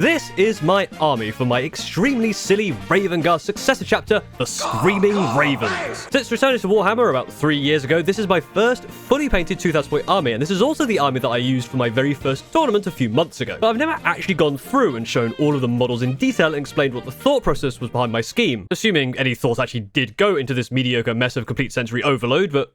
This is my army for my extremely silly Raven Guard Successor chapter, the Screaming Ravens. Since returning to Warhammer about 3 years ago, this is my first fully painted 2000 point army, and this is also the army that I used for my very first tournament a few months ago. But I've never actually gone through and shown all of the models in detail and explained what the thought process was behind my scheme, assuming any thought actually did go into this mediocre mess of complete sensory overload, but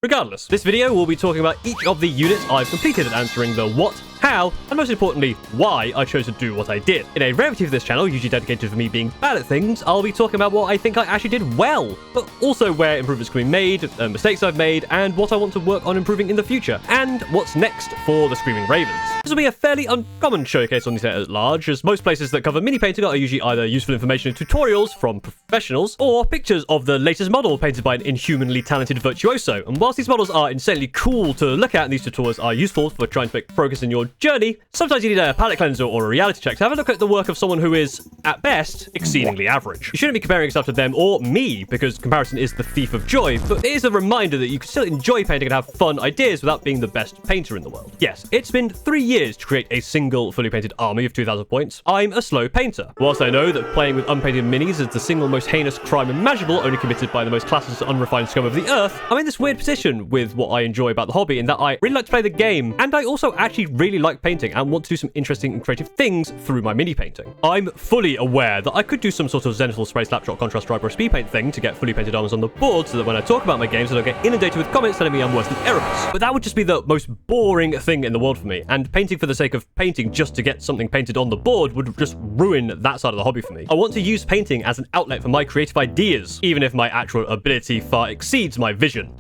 regardless. This video will be talking about each of the units I've completed and answering the what, how, and most importantly, why I chose to do what I did. In a rarity for this channel, usually dedicated to me being bad at things, I'll be talking about what I think I actually did well, but also where improvements can be made, mistakes I've made, and what I want to work on improving in the future, and what's next for the Screaming Ravens. This will be a fairly uncommon showcase on the internet at large, as most places that cover mini painting are usually either useful information and tutorials from professionals, or pictures of the latest model painted by an inhumanly talented virtuoso. And whilst these models are insanely cool to look at and these tutorials are useful for trying to make progress in your journey, sometimes you need a palette cleanser or a reality check to have a look at the work of someone who is, at best, exceedingly average. You shouldn't be comparing yourself to them or me, because comparison is the thief of joy, but it is a reminder that you can still enjoy painting and have fun ideas without being the best painter in the world. Yes, it's been 3 years to create a single fully painted army of 2000 points. I'm a slow painter. Whilst I know that playing with unpainted minis is the single most heinous crime imaginable, only committed by the most classless and unrefined scum of the earth, I'm in this weird position with what I enjoy about the hobby in that I really like to play the game, and I also actually really like painting and want to do some interesting and creative things through my mini painting. I'm fully aware that I could do some sort of Zenithal spray slapshot contrast stripe or speed paint thing to get fully painted armors on the board so that when I talk about my games I don't get inundated with comments telling me I'm worse than Erebus. But that would just be the most boring thing in the world for me, and painting for the sake of painting just to get something painted on the board would just ruin that side of the hobby for me. I want to use painting as an outlet for my creative ideas, even if my actual ability far exceeds my vision.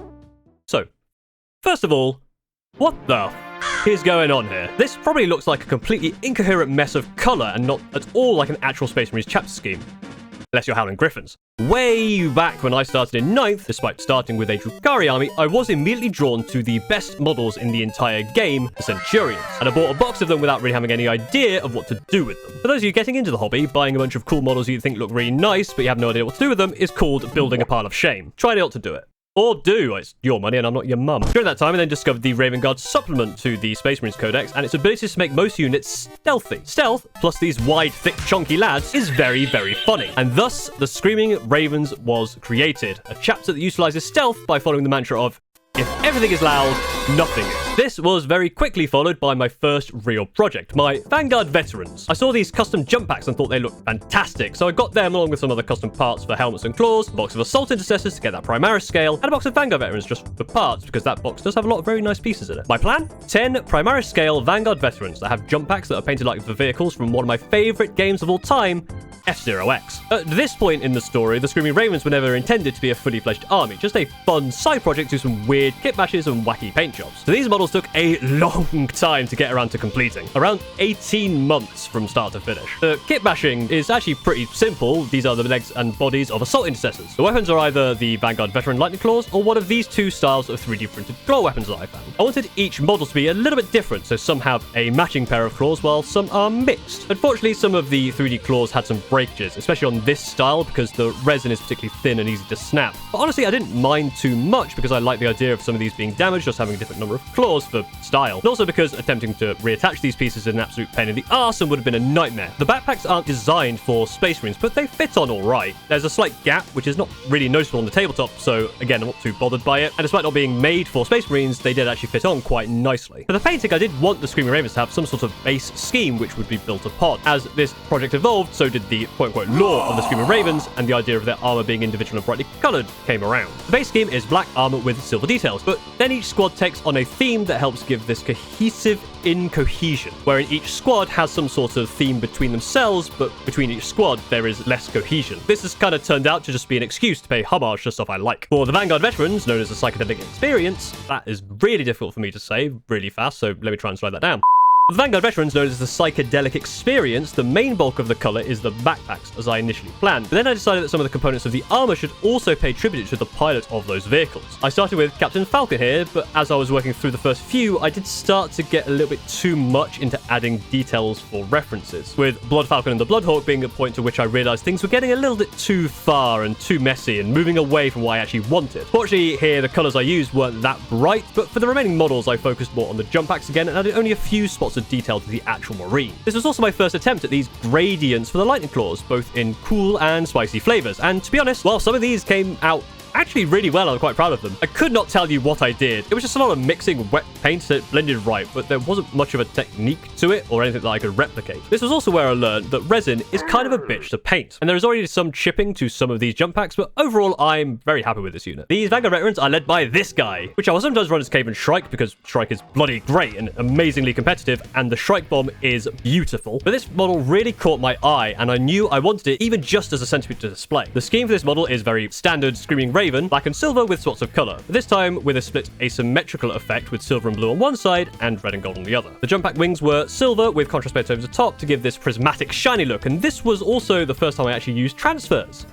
So, first of all, what the is going on here? This probably looks like a completely incoherent mess of colour and not at all like an actual Space Marines chapter scheme. Unless you're Howling Griffins. Way back when I started in 9th, despite starting with a Drukhari army, I was immediately drawn to the best models in the entire game, the Centurions, and I bought a box of them without really having any idea of what to do with them. For those of you getting into the hobby, buying a bunch of cool models you think look really nice, but you have no idea what to do with them, is called building a pile of shame. Try not to do it. Or do. It's your money and I'm not your mum. During that time, I then discovered the Raven Guard supplement to the Space Marines Codex and its ability to make most units stealthy. Stealth, plus these wide, thick, chunky lads, is very, very funny. And thus, the Screaming Ravens was created. A chapter that utilizes stealth by following the mantra of, if everything is loud, nothing is. This was very quickly followed by my first real project, my Vanguard Veterans. I saw these custom jump packs and thought they looked fantastic, so I got them along with some other custom parts for helmets and claws, a box of Assault Intercessors to get that Primaris scale, and a box of Vanguard Veterans just for parts, because that box does have a lot of very nice pieces in it. My plan? 10 Primaris scale Vanguard Veterans that have jump packs that are painted like the vehicles from one of my favourite games of all time, F-Zero-X. At this point in the story, the Screaming Ravens were never intended to be a fully fledged army, just a fun side project to some weird kit bashes and wacky paint jobs. So these models took a long time to get around to completing, around 18 months from start to finish. The kit bashing is actually pretty simple. These are the legs and bodies of Assault Intercessors. The weapons are either the Vanguard Veteran Lightning Claws or one of these two styles of 3D printed claw weapons that I found. I wanted each model to be a little bit different, so some have a matching pair of claws while some are mixed. Unfortunately, some of the 3D claws had some breakages, especially on this style because the resin is particularly thin and easy to snap. But honestly, I didn't mind too much because I like the idea of some of these being damaged, just having a different number of claws for style. And also because attempting to reattach these pieces is an absolute pain in the arse and would have been a nightmare. The backpacks aren't designed for Space Marines, but they fit on alright. There's a slight gap, which is not really noticeable on the tabletop, so again, I'm not too bothered by it. And despite not being made for Space Marines, they did actually fit on quite nicely. For the painting, I did want the Screaming Ravens to have some sort of base scheme which would be built upon. As this project evolved, so did the quote-unquote lore of the Screaming Ravens, and the idea of their armor being individual and brightly colored came around. The base scheme is black armor with silver details, but then each squad takes on a theme that helps give this cohesive incohesion, wherein each squad has some sort of theme between themselves, but between each squad there is less cohesion. This has kind of turned out to just be an excuse to pay homage to stuff I like. For the Vanguard Veterans, known as the Psychedelic Experience, that is really difficult for me to say really fast, so let me try and slide that down. The Vanguard Veterans, known as the Psychedelic Experience, the main bulk of the colour is the backpacks, as I initially planned. But then I decided that some of the components of the armour should also pay tribute to the pilot of those vehicles. I started with Captain Falcon here, but as I was working through the first few, I did start to get a little bit too much into adding details for references, with Blood Falcon and the Bloodhawk being a point to which I realised things were getting a little bit too far and too messy and moving away from what I actually wanted. Fortunately, here the colours I used weren't that bright, but for the remaining models I focused more on the jump packs again and added only a few spots lots of detail to the actual marine. This was also my first attempt at these gradients for the lightning claws, both in cool and spicy flavors, and to be honest, while some of these came out actually really well, I'm quite proud of them. I could not tell you what I did. It was just a lot of mixing wet paint so it blended right, but there wasn't much of a technique to it or anything that I could replicate. This was also where I learned that resin is kind of a bitch to paint, and there is already some chipping to some of these jump packs, but overall I'm very happy with this unit. These Vanguard veterans are led by this guy, which I will sometimes run as Kayvaan Shrike because Shrike is bloody great and amazingly competitive, and the Shrike bomb is beautiful. But this model really caught my eye, and I knew I wanted it even just as a centerpiece to display. The scheme for this model is very standard Screaming Raven, black and silver with spots of color, but this time with a split asymmetrical effect with silver and blue on one side and red and gold on the other. The jump pack wings were silver with contrast paint over the top to give this prismatic shiny look, and this was also the first time I actually used transfers.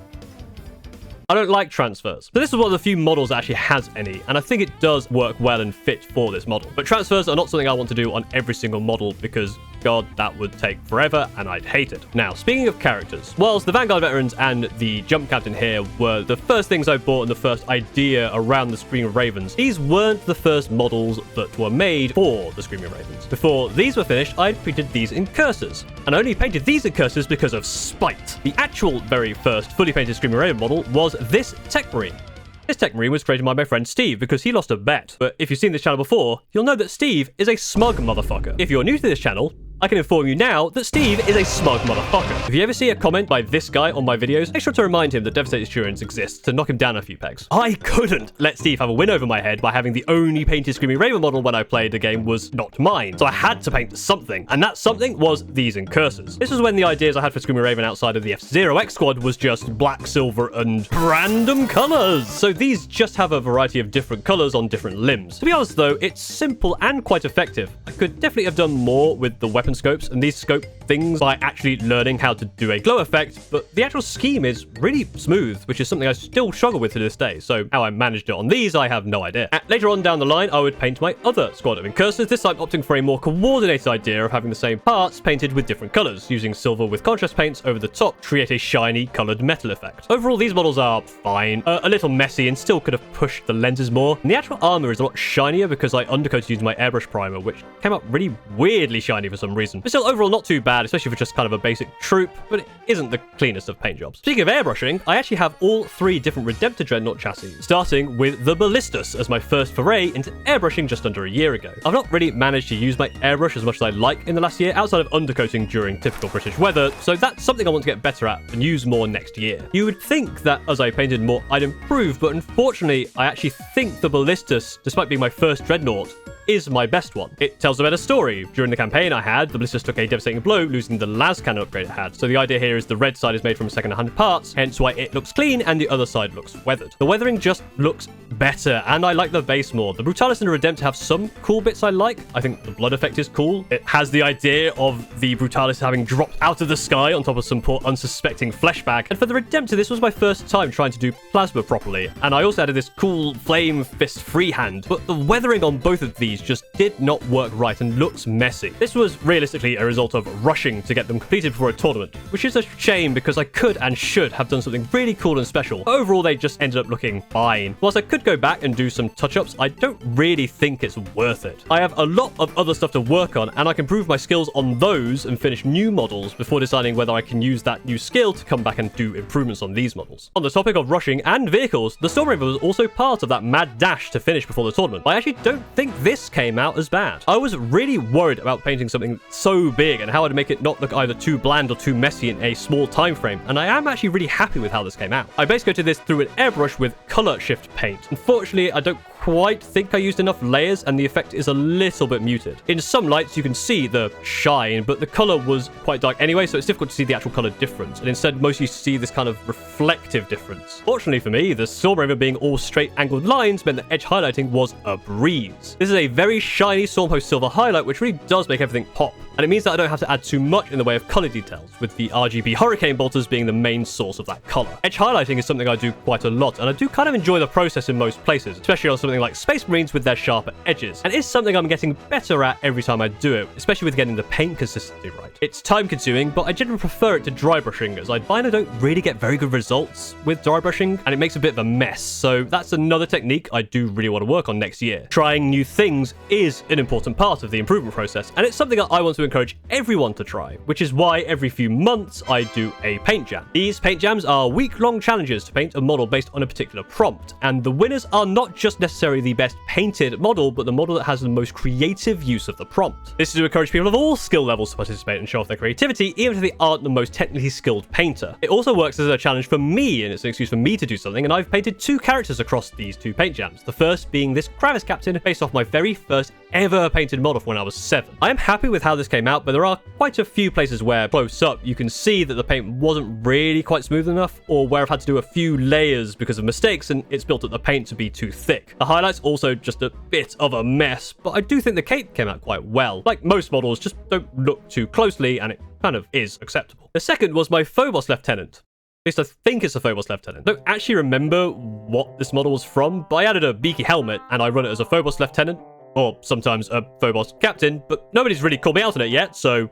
I don't like transfers. So this is one of the few models that actually has any, and I think it does work well and fit for this model. But transfers are not something I want to do on every single model because, God, that would take forever and I'd hate it. Now, speaking of characters, whilst the Vanguard veterans and the jump captain here were the first things I bought and the first idea around the Screaming Ravens, these weren't the first models that were made for the Screaming Ravens. Before these were finished, I'd painted these Incursors, and I only painted these Incursors because of spite. The actual very first fully painted Screaming Raven model was this Techmarine. This Techmarine was created by my friend Steve because he lost a bet. But if you've seen this channel before, you'll know that Steve is a smug motherfucker. If you're new to this channel, I can inform you now that Steve is a smug motherfucker. If you ever see a comment by this guy on my videos, make sure to remind him that Devastator Centurions exists to knock him down a few pegs. I couldn't let Steve have a win over my head by having the only painted Screaming Raven model when I played the game was not mine. So I had to paint something, and that something was these Incursors. This was when the ideas I had for Screaming Raven outside of the F-Zero X squad was just black, silver, and random colors. So these just have a variety of different colors on different limbs. To be honest though, it's simple and quite effective. I could definitely have done more with the weapon scopes and these scope things by actually learning how to do a glow effect, but the actual scheme is really smooth, which is something I still struggle with to this day, so how I managed it on these, I have no idea. Later on down the line, I would paint my other squad of Incursors, this time opting for a more coordinated idea of having the same parts painted with different colors, using silver with contrast paints over the top to create a shiny colored metal effect. Overall, these models are fine, a little messy, and still could have pushed the lenses more. And the actual armor is a lot shinier because I undercoated using my airbrush primer, which came out really weirdly shiny for some reason. But still, overall, not too bad, especially for just kind of a basic troop, but it isn't the cleanest of paint jobs. Speaking of airbrushing, I actually have all three different Redemptor Dreadnought chassis, starting with the Ballistus as my first foray into airbrushing just under a year ago. I've not really managed to use my airbrush as much as I like in the last year, outside of undercoating during typical British weather, so that's something I want to get better at and use more next year. You would think that as I painted more, I'd improve, but unfortunately, I actually think the Ballistus, despite being my first Dreadnought, is my best one. It tells a better story. During the campaign I had, the Ballistus took a devastating blow, losing the las cannon upgrade it had. So the idea here is the red side is made from second-hand parts, hence why it looks clean and the other side looks weathered. The weathering just looks better, and I like the base more. The Brutalis and the Redemptor have some cool bits I like. I think the blood effect is cool. It has the idea of the Brutalis having dropped out of the sky on top of some poor unsuspecting flesh bag. And for the Redemptor, this was my first time trying to do plasma properly, and I also added this cool flame fist freehand, but the weathering on both of these just did not work right and looks messy. This was realistically a result of rushing to get them completed before a tournament, which is a shame because I could and should have done something really cool and special. Overall, they just ended up looking fine. Whilst I could go back and do some touch-ups, I don't really think it's worth it. I have a lot of other stuff to work on, and I can prove my skills on those and finish new models before deciding whether I can use that new skill to come back and do improvements on these models. On the topic of rushing and vehicles, the Stormraven was also part of that mad dash to finish before the tournament. I actually don't think this came out as bad. I was really worried about painting something so big and how I'd make it not look either too bland or too messy in a small time frame, and I am actually really happy with how this came out. I base coated this through an airbrush with color shift paint. Unfortunately, I don't quite think I used enough layers and the effect is a little bit muted. In some lights you can see the shine, but the color was quite dark anyway, so it's difficult to see the actual color difference, and instead mostly see this kind of reflective difference. Fortunately for me, the Stormraven being all straight angled lines meant that edge highlighting was a breeze. This is a very shiny Stormhost silver highlight which really does make everything pop. and it means that I don't have to add too much in the way of color details, with the RGB hurricane bolters being the main source of that color. Edge highlighting is something I do quite a lot, and I do kind of enjoy the process in most places, especially on something like Space Marines with their sharper edges, and it's something I'm getting better at every time I do it, especially with getting the paint consistency right. It's time consuming, but I generally prefer it to dry brushing, as I find I don't really get very good results with dry brushing, and it makes a bit of a mess, so that's another technique I do really want to work on next year. Trying new things is an important part of the improvement process, and it's something that I want to encourage everyone to try, which is why every few months I do a paint jam. These paint jams are week-long challenges to paint a model based on a particular prompt, and the winners are not just necessarily the best painted model, but the model that has the most creative use of the prompt. This is to encourage people of all skill levels to participate and show off their creativity, even if they aren't the most technically skilled painter. It also works as a challenge for me, and it's an excuse for me to do something, and I've painted 2 characters across these 2 paint jams. The first being this Gravis captain, based off my very first ever painted model from when I was 7. I am happy with how this came out, but there are quite a few places where, close up, you can see that the paint wasn't really quite smooth enough, or where I've had to do a few layers because of mistakes, and it's built up the paint to be too thick. The highlights also just a bit of a mess, but I do think the cape came out quite well. Like most models, just don't look too closely, and it kind of is acceptable. The second was my Phobos Lieutenant. At least I think it's a Phobos Lieutenant. I don't actually remember what this model was from, but I added a beaky helmet, and I run it as a Phobos Lieutenant, or sometimes a Phobos Captain, but nobody's really called me out on it yet, so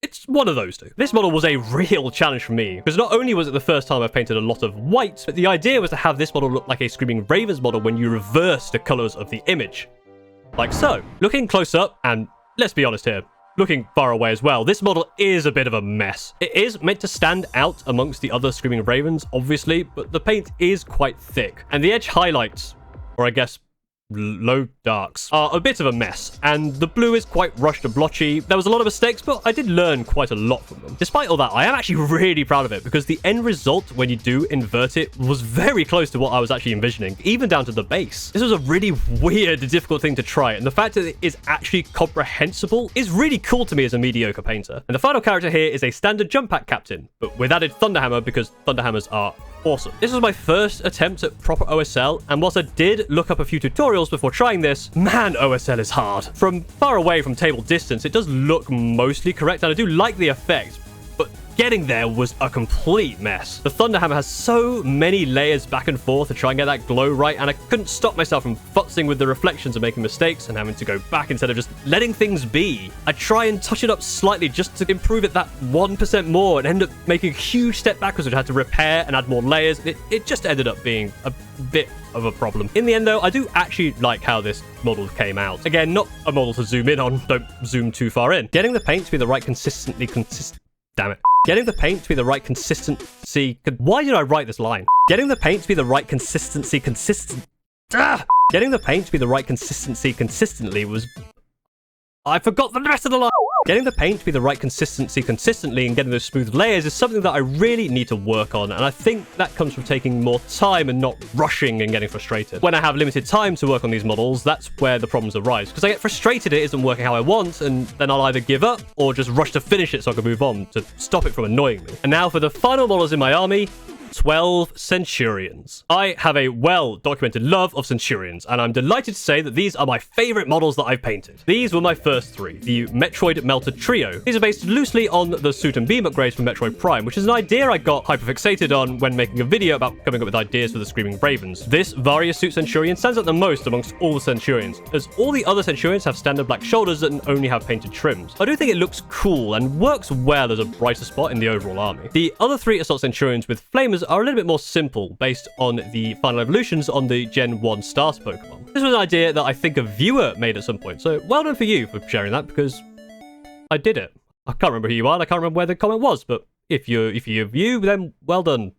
it's one of those 2. This model was a real challenge for me, because not only was it the first time I've painted a lot of white, but the idea was to have this model look like a Screaming Ravens model when you reverse the colors of the image. Like so. Looking close up, and let's be honest here, looking far away as well, this model is a bit of a mess. It is meant to stand out amongst the other Screaming Ravens, obviously, but the paint is quite thick, and the edge highlights, or I guess low darks, are a bit of a mess, and the blue is quite rushed and blotchy. There was a lot of mistakes, but I did learn quite a lot from them. Despite all that, I am actually really proud of it, because the end result, when you do invert it, was very close to what I was actually envisioning, even down to the base. This was a really weird, difficult thing to try, and the fact that it is actually comprehensible is really cool to me as a mediocre painter. And the final character here is a standard jump pack captain, but with added Thunderhammer, because Thunderhammers are awesome. This was my first attempt at proper OSL, and whilst I did look up a few tutorials before trying this, man, OSL is hard. From far away from table distance, it does look mostly correct, and I do like the effect, but getting there was a complete mess. The Thunderhammer has so many layers back and forth to try and get that glow right, and I couldn't stop myself from futzing with the reflections and making mistakes and having to go back instead of just letting things be. I try and touch it up slightly just to improve it that 1% more and end up making a huge step backwards, which I had to repair and add more layers. It just ended up being a bit of a problem. In the end, though, I do actually like how this model came out. Again, not a model to zoom in on, don't zoom too far in. Getting the paint to be the right Damn it. Getting the paint to be the right consistency... Why did I write this line? Getting the paint to be the right consistency Getting the paint to be the right consistency consistently was... I forgot the rest of the line! Getting the paint to be the right consistency consistently and getting those smooth layers is something that I really need to work on, and I think that comes from taking more time and not rushing and getting frustrated. When I have limited time to work on these models, that's where the problems arise, because I get frustrated it isn't working how I want, and then I'll either give up or just rush to finish it so I can move on to stop it from annoying me. And now for the final models in my army, 12 Centurions. I have a well-documented love of Centurions, and I'm delighted to say that these are my favorite models that I've painted. These were my first 3, the Metroid Melta trio. These are based loosely on the suit and beam upgrades from Metroid Prime, which is an idea I got hyperfixated on when making a video about coming up with ideas for the Screaming Ravens. This Varia suit Centurion stands out the most amongst all the Centurions, as all the other Centurions have standard black shoulders and only have painted trims. I do think it looks cool and works well as a brighter spot in the overall army. The other 3 Assault Centurions with Flamers are a little bit more simple, based on the final evolutions on the Gen 1 starter Pokemon. This was an idea that I think a viewer made at some point, so well done for you for sharing that, because I did it. I can't remember who you are, and I can't remember where the comment was, but if you're you, then well done.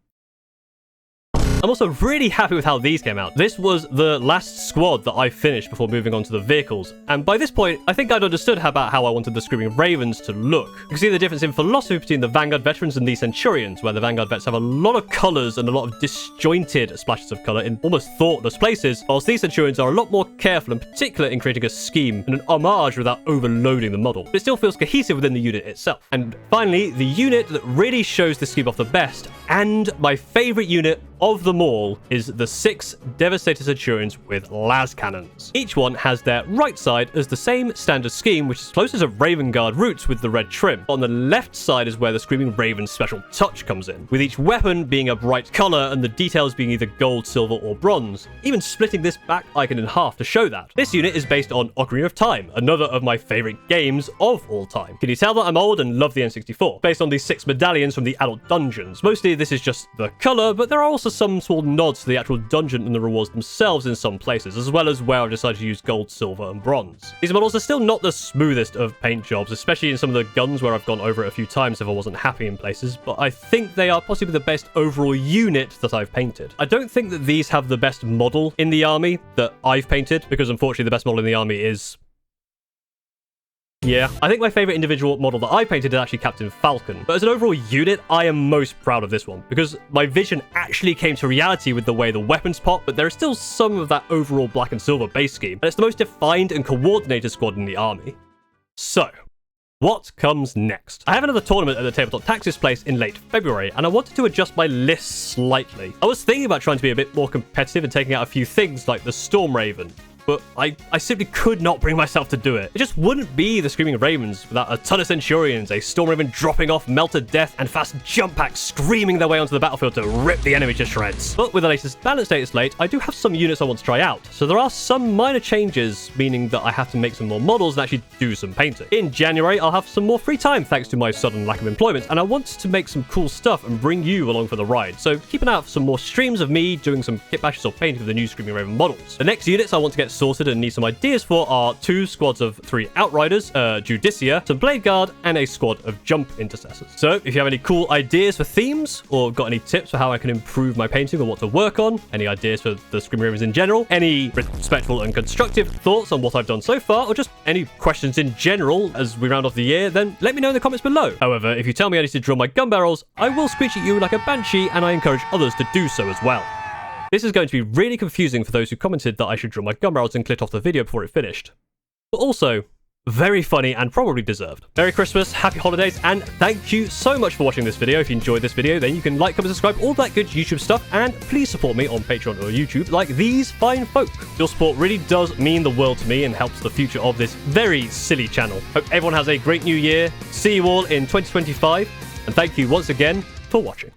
I'm also really happy with how these came out. This was the last squad that I finished before moving on to the vehicles, and by this point, I think I'd understood about how I wanted the Screaming Ravens to look. You can see the difference in philosophy between the Vanguard veterans and the Centurions, where the Vanguard vets have a lot of colours and a lot of disjointed splashes of colour in almost thoughtless places, whilst these Centurions are a lot more careful and particular in creating a scheme and an homage without overloading the model. But it still feels cohesive within the unit itself. And finally, the unit that really shows the scheme off the best, And my favorite unit of them all is the 6 Devastator Centurions with las cannons. Each one has their right side as the same standard scheme, which is closer to Raven Guard roots with the red trim. On the left side is where the Screaming Raven's special touch comes in, with each weapon being a bright color and the details being either gold, silver, or bronze, even splitting this back icon in half to show that. This unit is based on Ocarina of Time, another of my favorite games of all time. Can you tell that I'm old and love the N64? Based on these 6 medallions from the adult dungeons. Mostly this is just the color, but there are also some small nods to the actual dungeon and the rewards themselves in some places, as well as where I've decided to use gold, silver, and bronze. These models are still not the smoothest of paint jobs, especially in some of the guns where I've gone over it a few times if I wasn't happy in places, but I think they are possibly the best overall unit that I've painted. I don't think that these have the best model in the army that I've painted, because unfortunately the best model in the army is... yeah, I think my favorite individual model that I painted is actually Captain Falcon. But as an overall unit, I am most proud of this one, because my vision actually came to reality with the way the weapons pop, but there is still some of that overall black and silver base scheme, and it's the most defined and coordinated squad in the army. So, what comes next? I have another tournament at the Tabletop Taxis place in late February, and I wanted to adjust my list slightly. I was thinking about trying to be a bit more competitive and taking out a few things like the Stormraven, but I simply could not bring myself to do it. It just wouldn't be the Screaming Ravens without a ton of Centurions, a Stormraven dropping off Melta death, and fast jump packs screaming their way onto the battlefield to rip the enemy to shreds. But with the latest balance data slate, I do have some units I want to try out, so there are some minor changes, meaning that I have to make some more models and actually do some painting. In January, I'll have some more free time thanks to my sudden lack of employment, and I want to make some cool stuff and bring you along for the ride, so keep an eye out for some more streams of me doing some kit bashes or painting of the new Screaming Raven models. The next units I want to get sorted and need some ideas for are 2 squads of 3 Outriders, Judicia, some Blade Guard, and a squad of Jump Intercessors. So if you have any cool ideas for themes, or got any tips for how I can improve my painting or what to work on, any ideas for the Screaming Ravens in general, any respectful and constructive thoughts on what I've done so far, or just any questions in general as we round off the year, then let me know in the comments below. However, if you tell me I need to drill my gun barrels, I will screech at you like a banshee, and I encourage others to do so as well. This is going to be really confusing for those who commented that I should drill my gun barrels and clit off the video before it finished. But also, very funny and probably deserved. Merry Christmas, happy holidays, and thank you so much for watching this video. If you enjoyed this video, then you can like, comment, subscribe, all that good YouTube stuff, and please support me on Patreon or YouTube like these fine folk. Your support really does mean the world to me and helps the future of this very silly channel. Hope everyone has a great new year. See you all in 2025, and thank you once again for watching.